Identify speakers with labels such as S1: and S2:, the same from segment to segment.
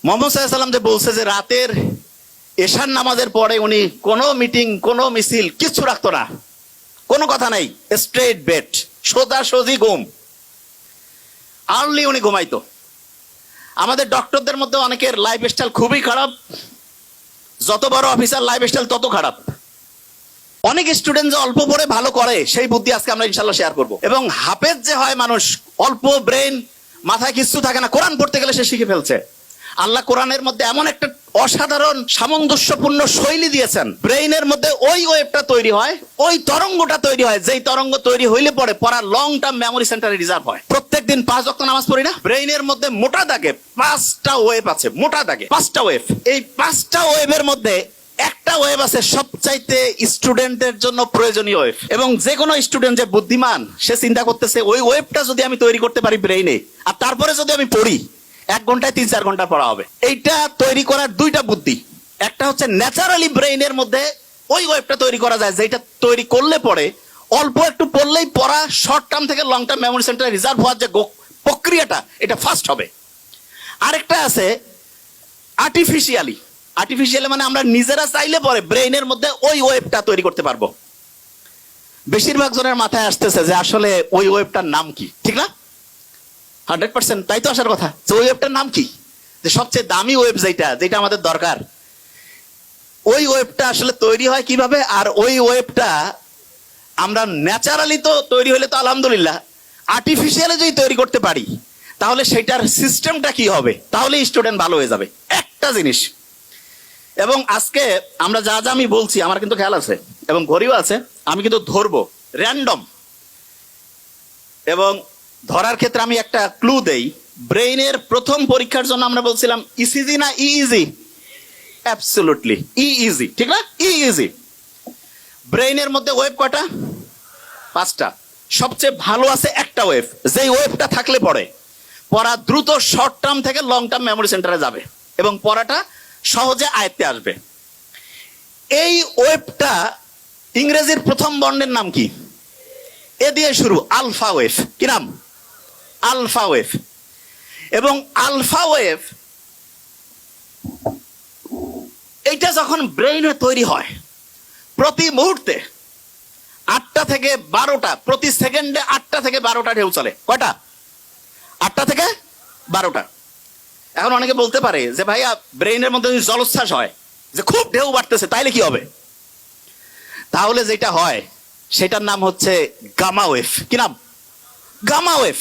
S1: মোহাম্মদ সাল্লাল্লাহু আলাইহি ওয়াসাল্লাম যে বলছে যে রাতের এশার নামাজের পরে উনি কোনো মিটিং কোনো মিছিল কিচ্ছু রাখতো না, কোনো কথা নাই, স্ট্রেট বেড, সোজাসুজি ঘুম, আর্লি উনি ঘুমাইতো। আমাদের ডক্টরদের মধ্যে অনেকের লাইফস্টাইল খুবই খারাপ, যত বড় অফিসার লাইফস্টাইল তত খারাপ। অনেক স্টুডেন্ট যে অল্প পড়ে ভালো করে সেই বুদ্ধি আজকে আমরা ইনশাল্লাহ শেয়ার করব। এবং হাফেজ যে হয় মানুষ, অল্প ব্রেন, মাথায় কিছু থাকে না, কোরআন পড়তে গেলে সে শিখে ফেলছে। আল্লাহ কোরআনের মধ্যে এমন একটা অসাধারণ সামঞ্জস্যপূর্ণ শৈলী দিয়েছেন, ব্রেইনের মধ্যে ওই ওয়েভটা তৈরি হয়, ওই তরঙ্গটা তৈরি হয়, যেই তরঙ্গ তৈরি হইলে পরে পড়া লং টার্ম মেমোরি সেন্টারে রিজার্ভ হয়। প্রত্যেকদিন 5 ওয়াক্ত নামাজ পড়ি না, ব্রেইনের মধ্যে মোটা দাগে 5টা ওয়েভ আছে, মোটা দাগে 5টা ওয়েভ। এই 5টা ওয়েভের মধ্যে একটা ওয়েভ আছে সবচাইতে স্টুডেন্টের জন্য প্রয়োজনীয় ওয়েভ। এবং যে কোনো স্টুডেন্ট যে বুদ্ধিমান সে চিন্তা করতেছে ওই ওয়েভটা যদি আমি তৈরি করতে পারি ব্রেইনে, আর তারপরে যদি আমি পড়ি 1 ঘন্টায় 3-4 ঘন্টা পড়া হবে। এইটা তৈরি করার 2টা বুদ্ধি। একটা হচ্ছে ন্যাচারালি ব্রেইনের মধ্যে ওই ওয়েভটা তৈরি করা যায়, যেটা তৈরি করলে পরে অল্প একটু পড়লেই পড়া শর্ট টার্ম থেকে লং টার্ম মেমোরি সেন্টারে রিজার্ভ হওয়ার যে প্রক্রিয়াটা, এটা ফাস্ট হবে। আরেকটা আছে আর্টিফিশিয়ালি মানে আমরা নিজেরা চাইলে পরে ব্রেইনের মধ্যে ওই ওয়েভটা তৈরি করতে পারবো। বেশিরভাগ জনের মাথায় আসতেছে যে আসলে ওই ওয়েভটার নাম কি, ঠিক না? 100% তাই তো আসার কথা, যে ওই ওয়েভটার নাম কি, যে সবচেয়ে দামি ওয়েভ যেটা আমাদের দরকার, ওই ওয়েভটা আসলে তৈরি হয় কিভাবে? আর ওই ওয়েভটা আমরা ন্যাচারালি তো তৈরি হলে তো আলহামদুলিল্লাহ, আর্টিফিশিয়ালি যদি তৈরি করতে পারি তাহলে সেটার সিস্টেমটা কি হবে, তাহলে স্টুডেন্ট ভালো হয়ে যাবে। একটা জিনিস, এবং আজকে আমরা যা যা আমি বলছি আমার কিন্তু খেয়াল আছে এবং ঘড়িও আছে, আমি কিন্তু ধরবো র্যান্ডম। এবং ধরার ক্ষেত্রে আমি একটা ক্লু দেই, ব্রেইনের প্রথম পরীক্ষার জন্য আমরা বলছিলাম ইসিজি না ইজি? অ্যাবসলিউটলি ইজি, ঠিক না? ইজি। ব্রেইনের মধ্যে ওয়েভ কয়টা? 5টা। সবচেয়ে ভালো আছে একটা ওয়েভ, যেই ওয়েভটা থাকলে পড়ে পড়া দ্রুত শর্ট টার্ম থেকে লং টার্ম মেমোরি সেন্টারে যাবে এবং পড়াটা সহজে আয়ত্তে আসবে। এই ওয়েভটা ইংরেজির প্রথম বর্ণের নাম কি? এ দিয়ে শুরু, আলফা ওয়েভ। কি নাম? Alpha wave. এবং আলফা ওয়েভ এইটা যখন ব্রেইনে তৈরি হয়, প্রতি মুহূর্তে 8টা থেকে 12টা, প্রতি সেকেন্ডে 8টা থেকে 12টা ঢেউ চলে। কয়টা? 8টা থেকে 12টা। এখন অনেকে বলতে পারে যে ভাইয়া ব্রেইনের মধ্যে যদি জলোচ্ছ্বাস হয়, যে খুব ঢেউ বাড়তেছে, তাইলে কি হবে? তাহলে যেটা হয় সেটার নাম হচ্ছে গামা ওয়েভ। কি নাম? Gamma wave.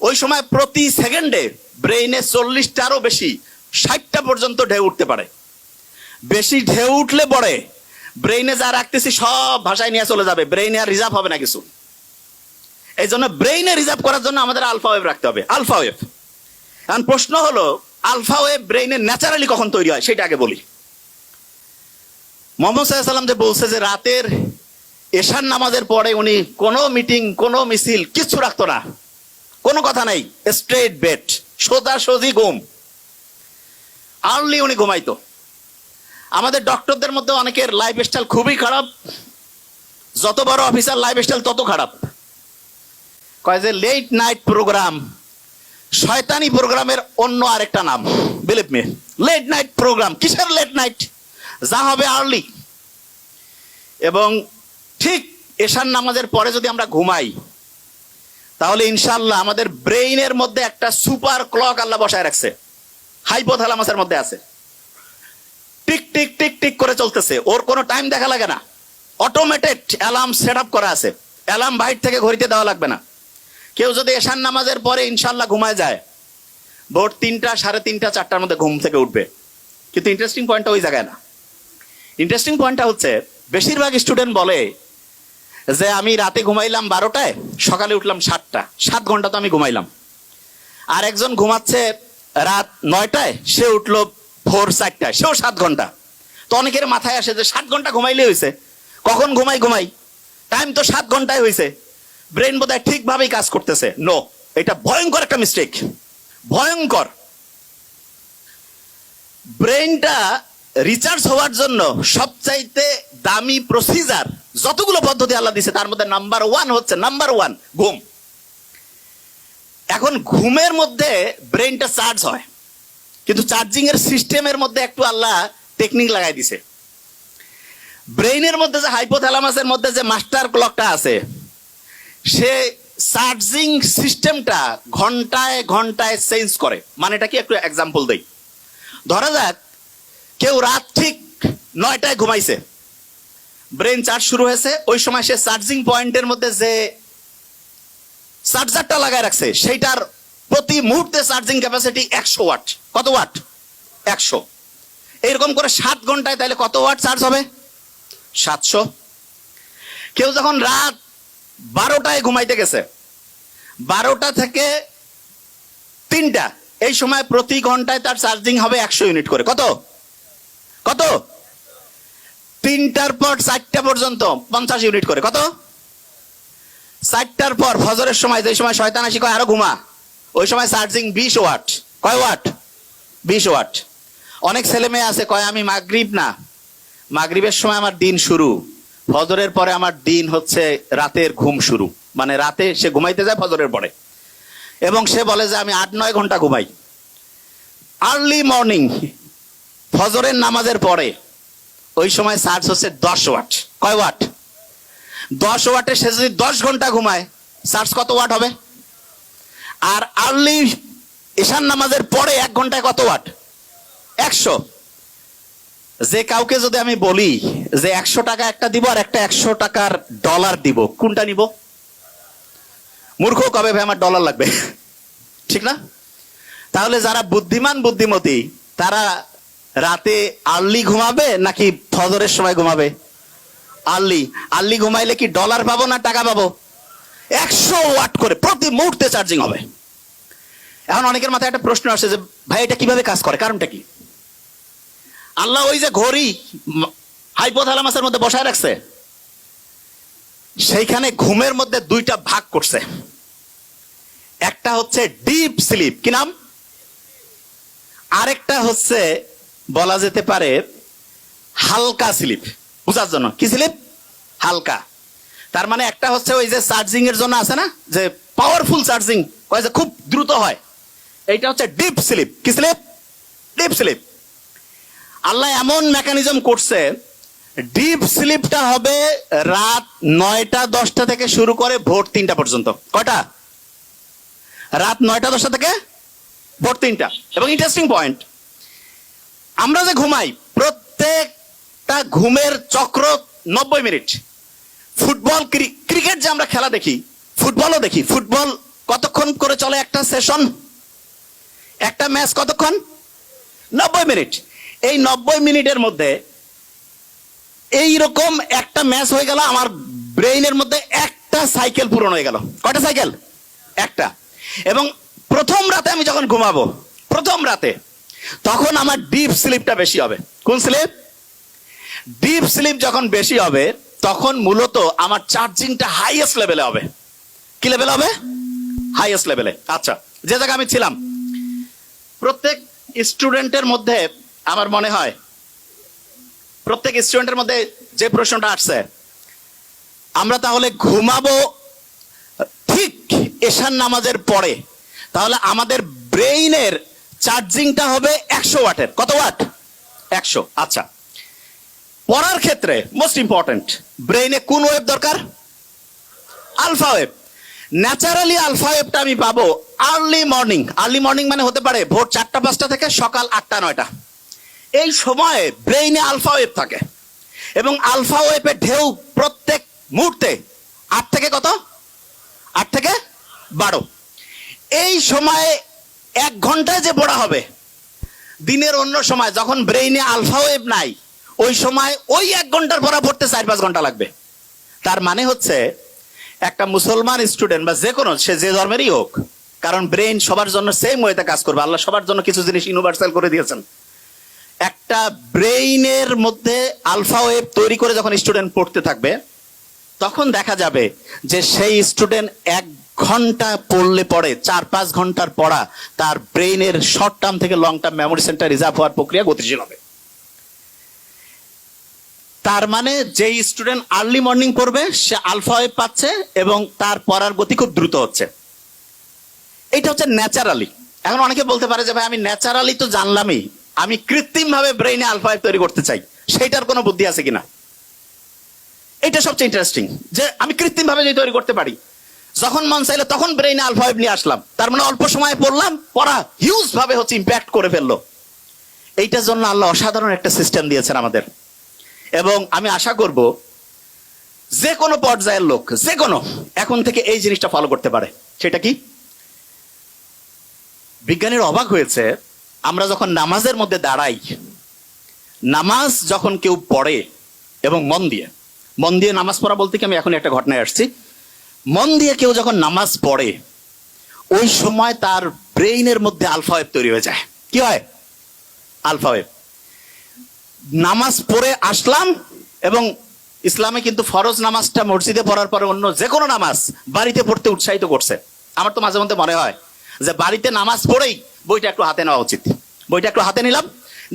S1: ওই সময় প্রতি সেকেন্ডে ব্রেইনে 40টারও বেশি, 60টা পর্যন্ত ঢেউ উঠতে পারে। বেশি ঢেউ উঠলে পরে ব্রেইনে যা রাখতেছি সব ভাষায় নিয়ে চলে যাবে, ব্রেইনে আর রিজার্ভ হবে না কিছু। এই জন্য ব্রেইনে রিজার্ভ করার জন্য আমাদের আলফা ওয়েভ রাখতে হবে, আলফা ওয়েভ। এখন প্রশ্ন হলো আলফা ওয়েভ ব্রেইনে ন্যাচারালি কখন তৈরি হয় সেটা আগে বলি। মোহাম্মদ সাল্লাল্লাহু আলাইহি ওয়াসাল্লাম যে বলছে যে রাতের এশার নামাজের পরে উনি কোনো মিটিং কোনো মিছিল কিচ্ছু রাখতো না, কোনো কথা নাই, স্ট্রেট বেড, সোজাসুজি ঘুম, আর্লি উনি ঘুমাইতো। আমাদের ডক্টরদের মধ্যে অনেকের লাইফস্টাইল খুবই খারাপ, যত বড় অফিসার লাইফস্টাইল তত খারাপ। কয় যে লেট নাইট প্রোগ্রাম শয়তানি প্রোগ্রামের অন্য আরেকটা নাম, believe me. Late night programme, কিসের লেট নাইট? যা হবে আর্লি। এবং ঠিক এশার নামাজের পরে যদি আমরা ঘুমাই তাহলে ইনশাআল্লাহ আমাদের ব্রেইনের মধ্যে একটা সুপার ক্লক আল্লাহ বসায় রাখছে, হাইপোথ্যালামাসের মধ্যে আছে, টিক টিক টিক টিক করে চলতেছে, ওর কোনো টাইম দেখা লাগে না, অটোমেটেড অ্যালার্ম সেট আপ করা আছে, অ্যালার্ম বাইর থেকে ঘড়িতে দেওয়া লাগবে না। কেউ যদি এশার নামাজের পরে ইনশাআল্লাহ ঘুমায় যায়, ভোর 3টা, 3:30, 4টার মধ্যে ঘুম থেকে উঠবে। কিন্তু ইন্টারেস্টিং পয়েন্টটা ওই জায়গায় না। ইন্টারেস্টিং পয়েন্টটা হচ্ছে বেশিরভাগ স্টুডেন্ট বলে যে আমি রাতে ঘুমাইলাম 12টায়, সকালে উঠলাম 7টা, 7 ঘন্টা তো আমি ঘুমাইলাম। আর একজন ঘুমাচ্ছে রাত 9টায়, সে উঠলো ভোর 4টায়, সেও 7 ঘন্টা। তো অনেকের মাথায় আসে যে 7 ঘন্টা ঘুমাইলে হয়েছে, কখন ঘুমাই, টাইম তো 7 ঘন্টায় হয়েছে, ব্রেন বোধহয় ঠিকভাবেই কাজ করতেছে। নো, এটা ভয়ঙ্কর একটা মিস্টেক, ভয়ঙ্কর। ব্রেনটা রিচার্জ হওয়ার জন্য সবচাইতে দামি প্রসিজার যতগুলো পদ্ধতি আল্লাহ দিয়েছে তার মধ্যে নাম্বার 1 হচ্ছে ঘুম। এখন ঘুমের মধ্যে ব্রেনটা চার্জ হয়, কিন্তু চার্জিং এর সিস্টেমের মধ্যে একটু আল্লাহ টেকনিক লাগাই দিছে। ব্রেইনের মধ্যে যে হাইপোথ্যালামাসের মধ্যে যে মাস্টার ক্লকটা আছে, সে চার্জিং সিস্টেমটা ঘন্টায় ঘন্টায় চেঞ্জ করে। মানে এটা কি, একটু এক্সাম্পল দেই। ধরা যাক কেউ রাত ঠিক 9টায় ঘুমাইছে, ব্রেন চার্জ শুরু হয়েছে, ওই সময় সে চার্জিং পয়েন্টের মধ্যে যে চার্জারটা লাগায় রাখছে সেইটার প্রতি মুহূর্তে চার্জিং ক্যাপাসিটি 100 ওয়াট। কত ওয়াট? 100। এইরকম করে 7 ঘন্টায় তাহলে কত ওয়াট চার্জ হবে? 700। কেউ যখন রাত 12টায় ঘুমাইতে গেছে, 12টা থেকে 3টা, এই সময় প্রতি ঘন্টায় তার চার্জিং হবে 100 ইউনিট করে। কত কত? 3টার পর 4টা পর্যন্ত 50 ইউনিট করে। কত? 4টার পর ফজরের সময়, যে সময় শয়তান আসি কয় আরো ঘুমা, ওই সময় চার্জিং 20 ওয়াট। কয় ওয়াট? 20 ওয়াট। অনেক ছেলে মেয়ে আছে কয় আমি মাগরিব না, মাগরিবের সময় আমার দিন শুরু, ফজরের পরে আমার দিন হচ্ছে রাতের ঘুম শুরু। মানে রাতে সে ঘুমাইতে যায় ফজরের পরে, এবং সে বলে যে আমি 8-9 ঘন্টা ঘুমাই। আর্লি মর্নিং ফজরের নামাজের পরে ওই সময় চার্জ হচ্ছে 10 ওয়াট। কয় ওয়াট? 10 ওয়াটে সে যদি 10 ঘন্টা ঘুমায়, চার্জ কত ওয়াট হবে? আর আর্লি ঈশান নামাজের পরে 1 ঘন্টায় কত ওয়াট? 100। যে কাউকে যদি আমি বলি যে 100 টাকা একটা দিব আর একটা 100 টাকার ডলার দিব, কোনটা নিব? মূর্খ কবে ভাই আমার ডলার লাগবে, ঠিক না? তাহলে যারা বুদ্ধিমান বুদ্ধিমতী তারা রাতে আর্লি ঘুমাবে নাকি ফজরের সময় ঘুমাবে? আর্লি। আর্লি ঘুমাইলে কি ডলার পাবো না টাকা পাবো? 100 ওয়াট করে প্রতি মুহূর্তে চার্জিং হবে। এখন অনেকের মাথায় একটা প্রশ্ন আসে যে ভাই এটা কিভাবে কাজ করে, কারণটা কি? আল্লাহ ওই যে ঘড়ি হাইপোথ্যালামাসের মধ্যে বসায় রাখছে, সেইখানে ঘুমের মধ্যে 2টা ভাগ করছে। একটা হচ্ছে ডিপ স্লিপ, কি নাম? আরেকটা হচ্ছে বলা যেতে পারে হালকা স্লিপ। বুঝার জন্য, কি স্লিপ? হালকা। তার মানে একটা হচ্ছে ওই যে চার্জিং এর জন্য আছে না, যে পাওয়ারফুল চার্জিং কয় যে খুব দ্রুত হয়, এইটা হচ্ছে ডিপ স্লিপ। কি স্লিপ? Deep sleep. আল্লাহ এমন মেকানিজম করছে, ডিপ স্লিপটা হবে রাত 9টা-10টা থেকে শুরু করে ভোর 3টা পর্যন্ত। কয়টা? রাত 9টা-10টা থেকে ভোর 3টা। এবং ইন্টারেস্টিং পয়েন্ট, আমরা যে ঘুমাই প্রত্যেকটা ঘুমের চক্র 90 মিনিট। ফুটবল, ক্রিকেট যে আমরা খেলা দেখি, ফুটবলও দেখি। ফুটবল কতক্ষণ করে চলে একটা সেশন? একটা ম্যাচ কতক্ষণ? 90 মিনিট। এই 90 মিনিটের মধ্যে এইরকম একটা ম্যাচ হয়ে গেল, আমার ব্রেইনের মধ্যে একটা সাইকেল পূরণ হয়ে গেল। কয়টা সাইকেল? একটা। এবং প্রথম রাতে আমি যখন ঘুমাবো, প্রথম রাতে, তখন আমার ডিপ স্লিপটা বেশি হবে। কোন স্লিপ? ডিপ স্লিপ যখন বেশি হবে তখন মূলত আমার চার্জিংটা হাইয়েস্ট লেভেলে হবে। কি লেভেল হবে? হাইয়েস্ট লেভেলে। আচ্ছা, যে জায়গায় আমি ছিলাম, প্রত্যেক স্টুডেন্টের মধ্যে আমার মনে হয় প্রত্যেক স্টুডেন্টের মধ্যে যে প্রশ্নটা আসছে, আমরা তাহলে ঘুমাবো ঠিক এশার নামাজের পরে, তাহলে আমাদের ব্রেইনের চার্জিংটা হবে 100 ওয়াটের। কত ওয়াট? 100। আচ্ছা, পড়ার ক্ষেত্রে মোস্ট ইম্পর্টেন্ট, ব্রেইনে কোন ওয়েভ দরকার? Alpha wave. ন্যাচারালি আলফা ওয়েভটা আমি পাবো আর্লি মর্নিং। আর্লি মর্নিং মানে হতে পারে ভোর 4টা-5টা থেকে সকাল 8টা-9টা। এই সময়ে ব্রেইনে আলফা ওয়েভ থাকে, এবং আলফা ওয়েভের ঢেউ প্রত্যেক মুহূর্তে 8 থেকে কত? 8 থেকে 12। এই সময়ে 1 ঘন্টায় যে পড়া হবে, দিনের অন্য সময় যখন ব্রেইনে আলফা ওয়েভ নাই, ওই সময় ওই 1 ঘন্টার পড়া পড়তে 4-5 ঘন্টা লাগবে। তার মানে হচ্ছে একটা মুসলমান স্টুডেন্ট বা যে কোনো, সে যে ধর্মেরই হোক, কারণ ব্রেইন সবার জন্য সেম ওয়েতে কাজ করবে। আল্লাহ সবার জন্য কিছু জিনিস ইউনিভার্সাল করে দিয়েছেন। একটা ব্রেইনের মধ্যে আলফা ওয়েভ তৈরি করে যখন স্টুডেন্ট পড়তে থাকবে, তখন দেখা যাবে যে সেই স্টুডেন্ট 1 ঘন্টা পড়লে পড়ে 4-5 ঘন্টার পড়া তার ব্রেইনের শর্ট টার্ম থেকে long term memory centre reserve হওয়ার প্রক্রিয়া গতিশীল হবে। তার মানে যেই স্টুডেন্ট আর্লি মর্নিং পড়বে সে আলফা ওয়েভ পাচ্ছে এবং তার পড়ার গতি খুব দ্রুত হচ্ছে। এটা হচ্ছে ন্যাচারালি। এখন অনেকে বলতে পারে যে ভাই আমি ন্যাচারালি তো জানলামই, আমি কৃত্রিম ভাবে ব্রেইনে আলফা ওয়েভ তৈরি করতে চাই, সেটার কোনো বুদ্ধি আছে কিনা? এটা সবচেয়ে ইন্টারেস্টিং, যে আমি কৃত্রিম ভাবে যদি তৈরি করতে পারি, যখন মন চাইলো তখন ব্রেইনে আলফা ওয়েভ নিয়ে আসলাম, তার মানে অল্প সময় পড়লাম, পড়া হিউজ ভাবে হচ্ছে ইম্প্যাক্ট করে ফেললো। এইটার জন্য আল্লাহ অসাধারণ একটা সিস্টেম দিয়েছেন আমাদের, এবং আমি আশা করব যে কোনো পর্যায়ের লোক যে কোনো এখন থেকে এই জিনিসটা ফলো করতে পারে। সেটা কি? বিজ্ঞানীর অবাক হয়েছে, আমরা যখন নামাজের মধ্যে দাঁড়াই, নামাজ যখন কেউ পড়ে এবং মন দিয়ে নামাজ পড়া বলতে কি, আমি এখন একটা ঘটনায় আসছি, মন দিয়ে কেউ যখন নামাজ পড়ে, ওই সময় তার ব্রেইনের মধ্যে আলফা ওয়েভ তৈরি হয়ে যায়। কি হয়? Alpha wave. নামাজ পড়ে আসলাম, এবং ইসলামে কিন্তু ফরজ নামাজটা মসজিদে পড়ার পরে অন্য যে কোনো নামাজ বাড়িতে পড়তে উৎসাহিত করছে। আমার তো মাঝে মধ্যে মনে হয় যে বাড়িতে নামাজ পড়েই বইটা একটু হাতে নেওয়া উচিত। বইটা একটু হাতে নিলাম,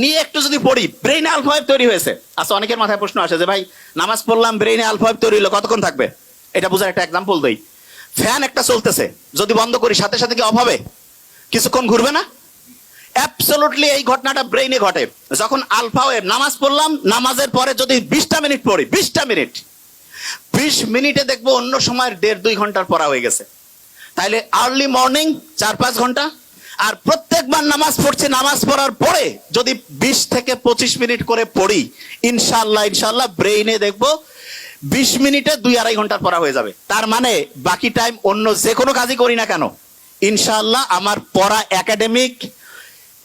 S1: নিয়ে একটু যদি পড়ি, ব্রেইনে আলফা ওয়েভ তৈরি হয়েছে। আচ্ছা, অনেকের মাথায় প্রশ্ন আসে যে ভাই নামাজ পড়লাম, ব্রেইনে আলফা ওয়েভ তৈরি হলো, কতক্ষণ থাকবে? এটা বোঝার একটা এক্সাম্পল দেই। ফ্যান একটা চলতেছে, যদি বন্ধ করি সাথে সাথে কি অফ হবে? কিছুক্ষণ ঘুরবে না? অ্যাবসলিউটলি এই ঘটনাটা ব্রেইনে ঘটে। যখন আলফা ওয়েভ, নামাজ পড়লাম, নামাজের পরে যদি 20টা মিনিট পড়ি, 20টা মিনিট, 20 মিনিটে দেখবো অন্য সময়ের 1.5-2 ঘন্টার পড়া হয়ে গেছে। তাইলে আর্লি মর্নিং 4-5 ঘন্টা, আর প্রত্যেকবার নামাজ পড়ছি, নামাজ পড়ার পরে যদি 20 থেকে 25 মিনিট করে পড়ি, ইনশাআল্লাহ ব্রেইনে দেখবো 20 মিনিটে 2-2.5 ঘন্টার পড়া হয়ে যাবে। তার মানে বাকি টাইম অন্য যে কোনো কাজই করি না কেন, ইনশাআল্লাহ আমার পড়া, একাডেমিক,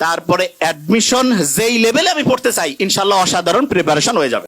S1: তারপরে অ্যাডমিশন, যেই লেভেলে আমি পড়তে চাই, ইনশাআল্লাহ অসাধারণ প্রিপারেশন হয়ে যাবে।